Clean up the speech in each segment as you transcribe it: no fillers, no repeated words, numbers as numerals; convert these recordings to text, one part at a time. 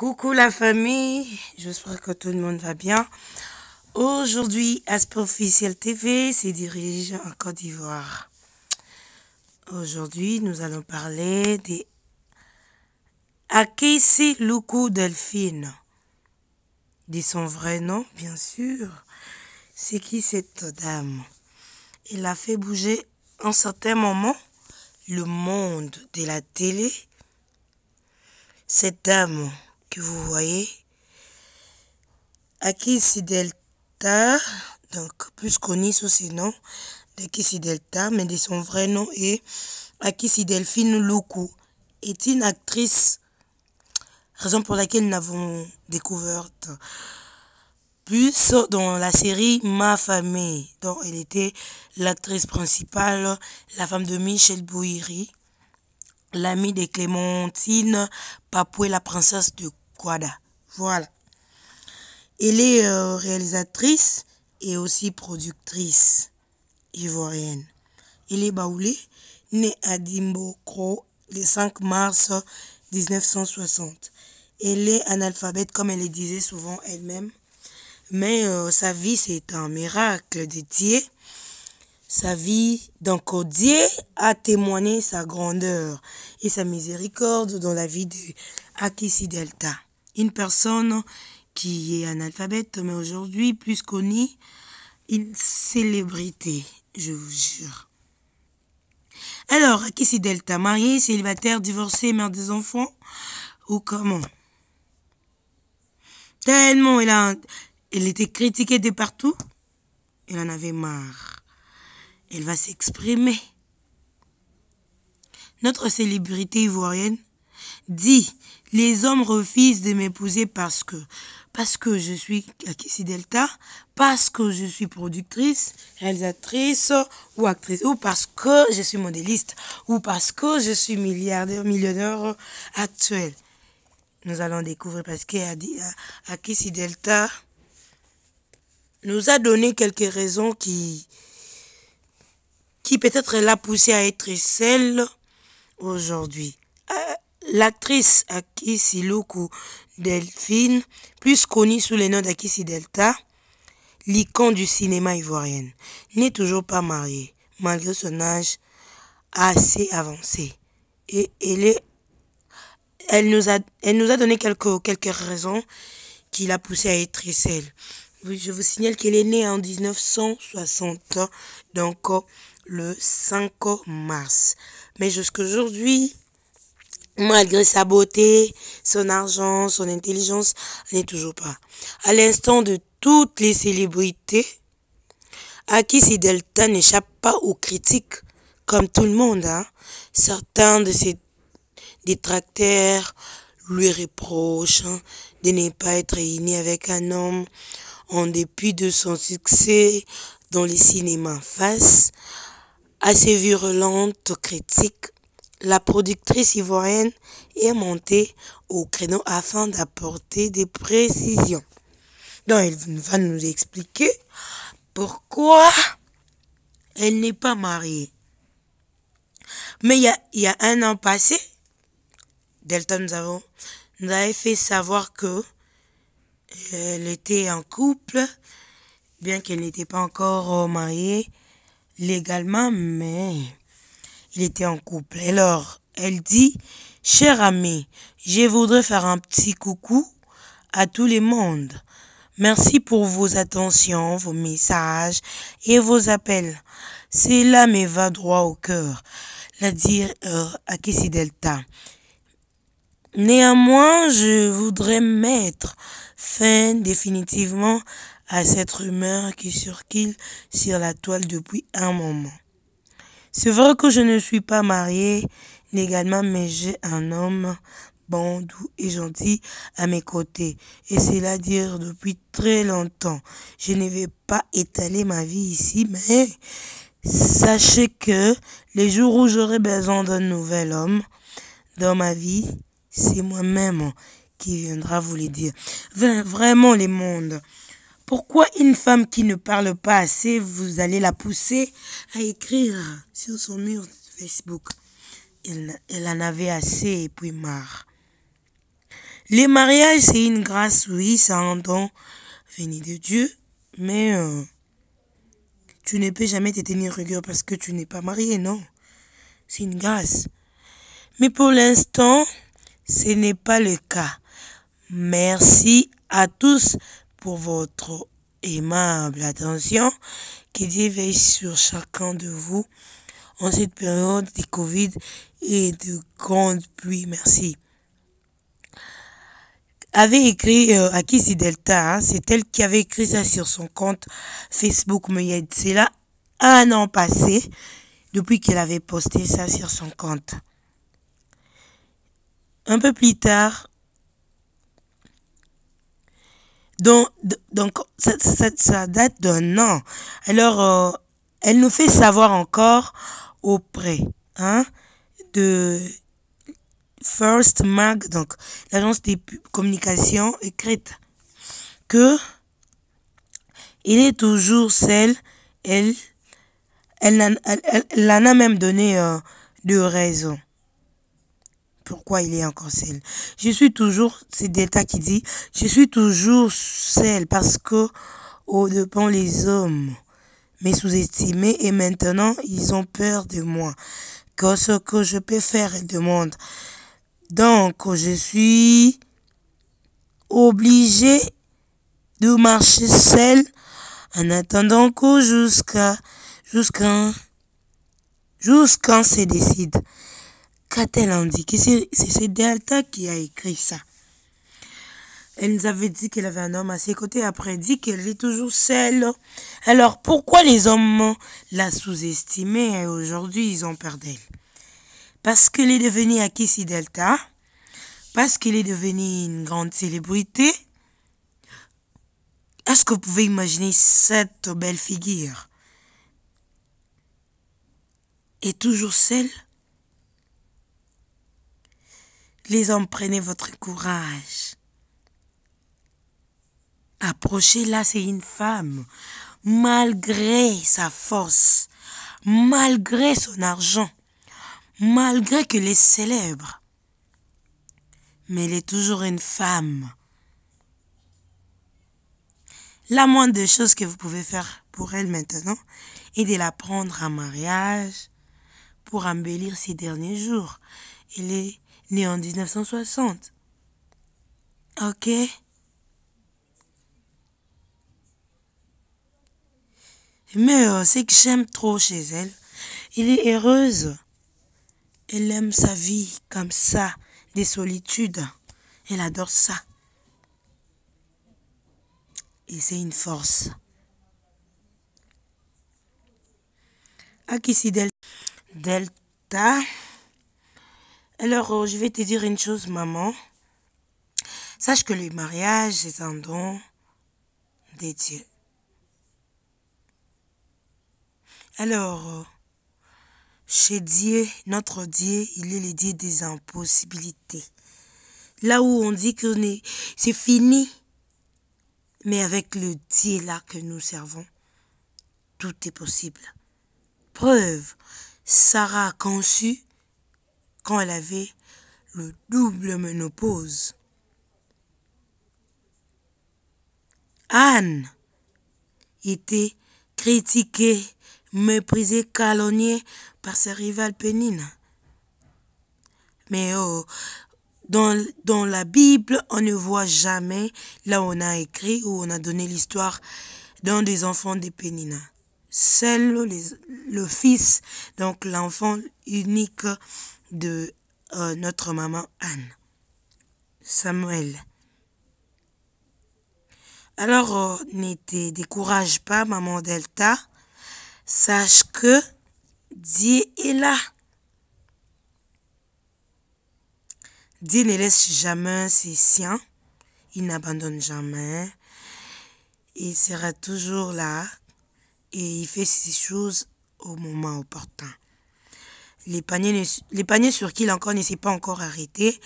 Coucou la famille, j'espère que tout le monde va bien. Aujourd'hui, Aspect Officiel TV se dirige en Côte d'Ivoire. Aujourd'hui, nous allons parler de Akissi Loukou Delphine. De son vrai nom, bien sûr. C'est qui cette dame? Elle a fait bouger en certains moments le monde de la télé. Cette dame que vous voyez, Akissi Delta, donc plus connue sous ce nom d'Akissi Delta, mais de son vrai nom est Akissi Delphine Loukou, est une actrice, raison pour laquelle nous l'avons découverte plus dans la série Ma Famille, dont elle était l'actrice principale, la femme de Michel Bouiri, l'amie de Clémentine Papoué, la princesse de Kouada. Voilà. Elle est réalisatrice et aussi productrice ivoirienne. Elle est baoulée, née à Dimbokro le 5 mars 1960. Elle est analphabète, comme elle le disait souvent elle-même. Mais sa vie, c'est un miracle de Dieu. Sa vie, donc Dieu a témoigné sa grandeur et sa miséricorde dans la vie de Akissi Delta. Une personne qui est analphabète, mais aujourd'hui plus connue, une célébrité, je vous jure. Alors, Akissi Delta, mariée, célibataire, divorcée, mère des enfants, ou comment? Tellement elle était critiquée de partout, elle en avait marre. Elle va s'exprimer. Notre célébrité ivoirienne dit: les hommes refusent de m'épouser parce que je suis Akissi Delta, parce que je suis productrice, réalisatrice ou actrice, ou parce que je suis modéliste, ou parce que je suis millionnaire actuel. Nous allons découvrir parce qu'Akissi Delta nous a donné quelques raisons qui peut-être l'a poussée à être celle aujourd'hui. L'actrice Akissi Loukou Delphine, plus connue sous le nom d'Akissi Delta, l'icône du cinéma ivoirien, n'est toujours pas mariée, malgré son âge assez avancé. Et elle nous a donné quelques raisons qui l'a poussée à être celle. Je vous signale qu'elle est née en 1960, donc le 5 mars. Mais jusqu'à aujourd'hui, malgré sa beauté, son argent, son intelligence, elle n'est toujours pas. À l'instant de toutes les célébrités, Akissi Delta n'échappe pas aux critiques, comme tout le monde. Certains de ses détracteurs lui reprochent de ne pas être unie avec un homme en dépit de son succès dans les cinémas. Face à ces virulentes critiques, la productrice ivoirienne est montée au créneau afin d'apporter des précisions. Donc, elle va nous expliquer pourquoi elle n'est pas mariée. Mais il y a un an passé, Delta nous avait fait savoir que elle était en couple, bien qu'elle n'était pas encore mariée légalement, mais il était en couple. Alors, elle dit: cher ami, je voudrais faire un petit coucou à tout le monde. Merci pour vos attentions, vos messages et vos appels. Cela me va droit au cœur, l'a dit Akissi Delta. Néanmoins, je voudrais mettre fin définitivement à cette rumeur qui circule sur la toile depuis un moment. C'est vrai que je ne suis pas mariée légalement, mais j'ai un homme bon, doux et gentil à mes côtés. Et c'est là dire depuis très longtemps. Je ne vais pas étaler ma vie ici, mais sachez que les jours où j'aurai besoin d'un nouvel homme dans ma vie, c'est moi-même qui viendra vous le dire. Vraiment, les mondes. Pourquoi une femme qui ne parle pas assez, vous allez la pousser à écrire sur son mur Facebook? Elle en avait assez et puis marre. Les mariages, c'est une grâce, oui, c'est un don venu de Dieu, mais tu ne peux jamais te tenir rigueur parce que tu n'es pas marié, non. C'est une grâce. Mais pour l'instant, ce n'est pas le cas. Merci à tous pour votre aimable attention. Que Dieu veille sur chacun de vous en cette période de Covid et de grande pluie. Merci. Avait écrit Akissi Delta, hein, c'est elle qui avait écrit ça sur son compte Facebook, mais c'est là un an passé depuis qu'elle avait posté ça sur son compte. Un peu plus tard, donc ça date d'un an. Alors, elle nous fait savoir encore auprès de First Mag, donc l'agence de communication écrite, que il est toujours seul. Elle en a même donné deux raisons. Pourquoi il est encore seul? Je suis toujours, c'est Delta qui dit, je suis toujours seul parce que au dépend les hommes m'ont sous-estimé et maintenant ils ont peur de moi. Que ce que je peux faire, ils demandent. Donc je suis obligé de marcher seul en attendant que jusqu'à se décide. Qu'a-t-elle indiqué? C'est Delta qui a écrit ça. Elle nous avait dit qu'elle avait un homme à ses côtés, après dit qu'elle est toujours seule. Alors pourquoi les hommes la sous-estimée et aujourd'hui ils ont peur d'elle? Parce qu'elle est devenue Akissi Delta, parce qu'elle est devenue une grande célébrité. Est-ce que vous pouvez imaginer cette belle figure est toujours seule? Les hommes, prenez votre courage. Approchez-la, c'est une femme. Malgré sa force, malgré son argent, malgré qu'elle est célèbre, mais elle est toujours une femme. La moindre des choses que vous pouvez faire pour elle maintenant est de la prendre en mariage pour embellir ses derniers jours. Elle est née en 1960. Ok? Mais ce que j'aime trop chez elle, elle est heureuse. Elle aime sa vie comme ça, des solitudes. Elle adore ça. Et c'est une force. Akissi Delta. Alors, je vais te dire une chose, maman. Sache que le mariage est un don de Dieu. Alors, chez Dieu, notre Dieu, il est le Dieu des impossibilités. Là où on dit que c'est fini, mais avec le Dieu là que nous servons, tout est possible. Preuve, Sarah a conçu quand elle avait le double ménopause. Anne était critiquée, méprisée, calomniée par ses rivales Pénine. Mais dans la Bible, on ne voit jamais là où on a écrit ou on a donné l'histoire d'un des enfants de Pénina. Seul le fils, donc l'enfant unique de notre maman Anne, Samuel. Alors, ne te décourage pas, maman Delta. Sache que Dieu est là. Dieu ne laisse jamais ses siens. Il n'abandonne jamais. Il sera toujours là. Et il fait ses choses au moment opportun. Les paniers sur qui l'encore ne s'est pas encore arrêté.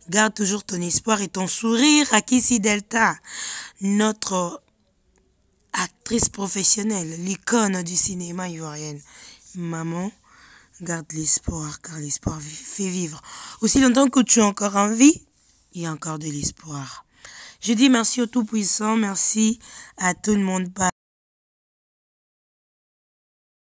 Garde toujours ton espoir et ton sourire, Akissi Delta, notre actrice professionnelle, l'icône du cinéma ivoirien. Maman, garde l'espoir, car l'espoir fait vivre. Aussi longtemps que tu es encore en vie, il y a encore de l'espoir. Je dis merci au Tout-Puissant, merci à tout le monde.